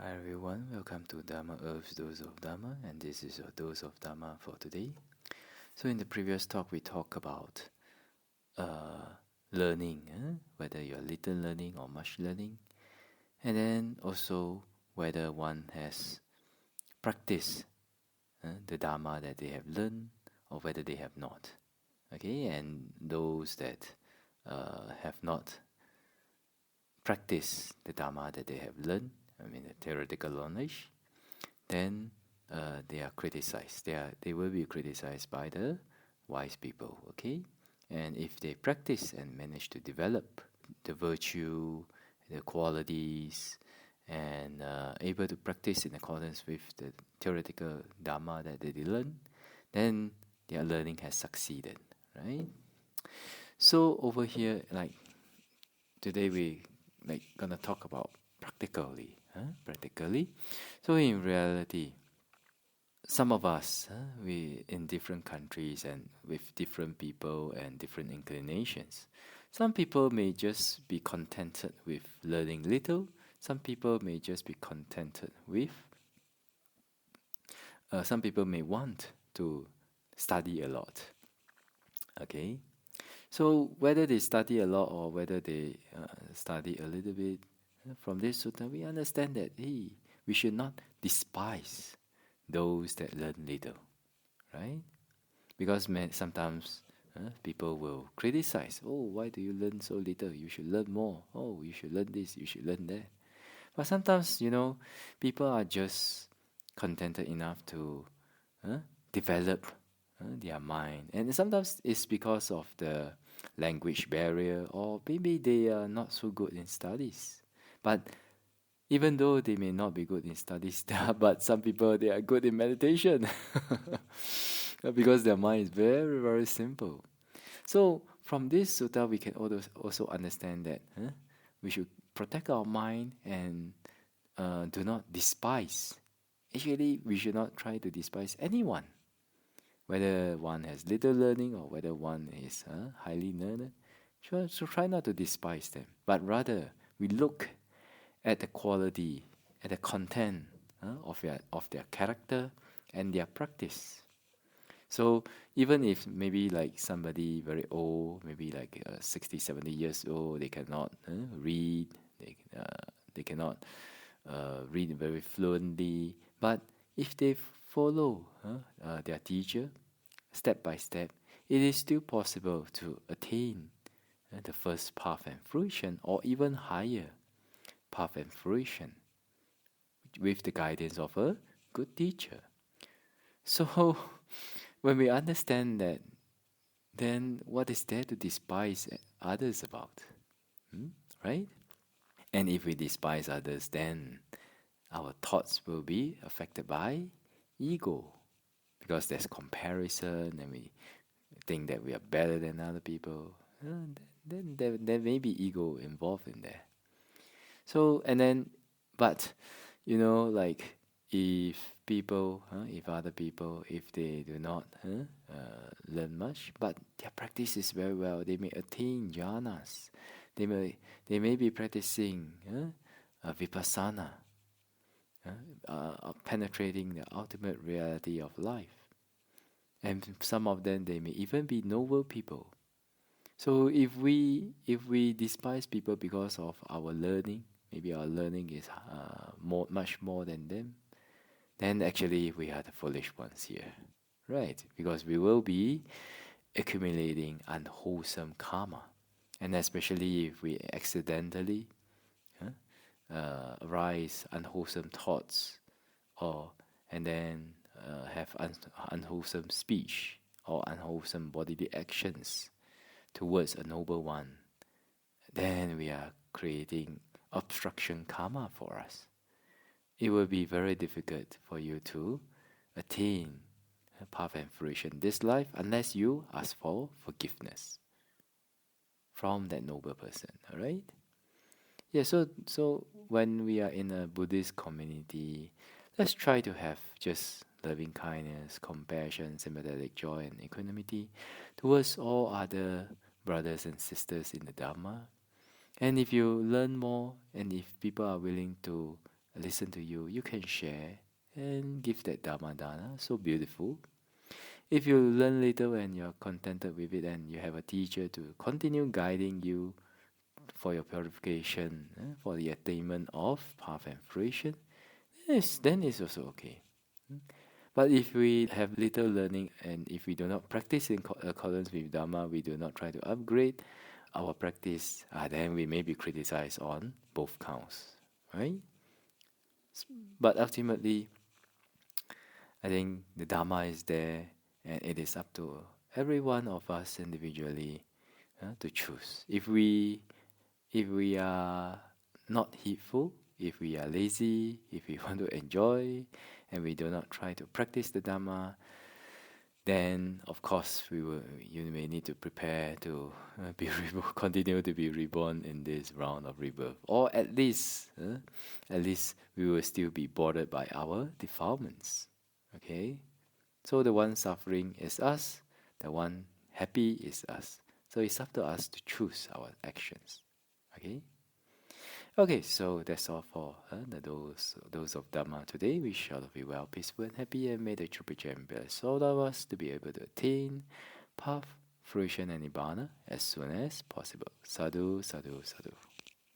Hi everyone, welcome to Dharma Earth's Dose of Dharma, and this is your dose of Dharma for today. So, in the previous talk, we talked about learning, whether you're little learning or much learning, and then also whether one has practiced the Dharma that they have learned or whether they have not. Okay, and those that have not practiced the Dharma that they have learned, the theoretical knowledge, then they are criticized. They will be criticized by the wise people. Okay, and if they practice and manage to develop the virtue, the qualities, and able to practice in accordance with the theoretical dharma that they learn, then their learning has succeeded. Right. So over here, like today, we gonna talk about practically. Practically. So in reality, some of us, we in different countries and with different people and different inclinations. Some people may just be contented with learning little. Some people may just be contented with. Some people may want to study a lot. Okay, so whether they study a lot or whether they study a little bit, from this sutta we understand that we should not despise those that learn little, right? Because sometimes people will criticize, oh, why do you learn so little? You should learn more. Oh, you should learn this, you should learn that. But sometimes, people are just contented enough to develop their mind. And sometimes it's because of the language barrier, or maybe they are not so good in studies. But even though they may not be good in studies, but some people, they are good in meditation because their mind is very, very simple. So from this sutta, we can also understand that we should protect our mind and do not despise. Actually, we should not try to despise anyone, whether one has little learning or whether one is highly learned. So try not to despise them, but rather we look at the quality, at the content of their character and their practice. So even if maybe like somebody very old, maybe like 60, 70 years old, they cannot read, they cannot read very fluently, but if they follow their teacher step by step, it is still possible to attain the first path and fruition, or even higher path and fruition, with the guidance of a good teacher. So when we understand that, then what is there to despise others about? Right? And if we despise others, then our thoughts will be affected by ego, because there's comparison and we think that we are better than other people. Then there may be ego involved in there. So, and then, but, like if people, if other people, if they do not learn much, but their practice is very well, they may attain jhanas. They may be practicing vipassana, penetrating the ultimate reality of life. And some of them, they may even be noble people. So if we despise people because of our learning, maybe our learning is much more than them, then actually we are the foolish ones here, right? Because we will be accumulating unwholesome karma, and especially if we accidentally arise unwholesome thoughts, or and then have unwholesome speech or unwholesome bodily actions towards a noble one, then we are creating obstruction karma for us. It will be very difficult for you to attain path and fruition this life unless you ask for forgiveness from that noble person. All right? Yeah. So when we are in a Buddhist community, let's try to have just loving kindness, compassion, sympathetic joy, and equanimity towards all other brothers and sisters in the Dharma. And if you learn more, and if people are willing to listen to you, you can share and give that Dharma Dana. So beautiful. If you learn little and you're contented with it, and you have a teacher to continue guiding you for your purification, for the attainment of path and fruition, yes, then it's also okay. But if we have little learning and if we do not practice in accordance with Dharma, we do not try to upgrade our practice, then we may be criticized on both counts, right? But ultimately, I think the Dharma is there, and it is up to every one of us individually to choose. If we are not heedful, if we are lazy, if we want to enjoy, and we do not try to practice the Dhamma, then of course you may need to prepare to continue to be reborn in this round of rebirth, or at least we will still be bothered by our defilements. Okay, so the one suffering is us, the one happy is us. So it's up to us to choose our actions. Okay. Okay, so that's all for those of Dhamma today. We shall be well, peaceful, and happy, and may the true preacher bless all of us to be able to attain path, fruition, and nibbana as soon as possible. Sadhu, sadhu, sadhu.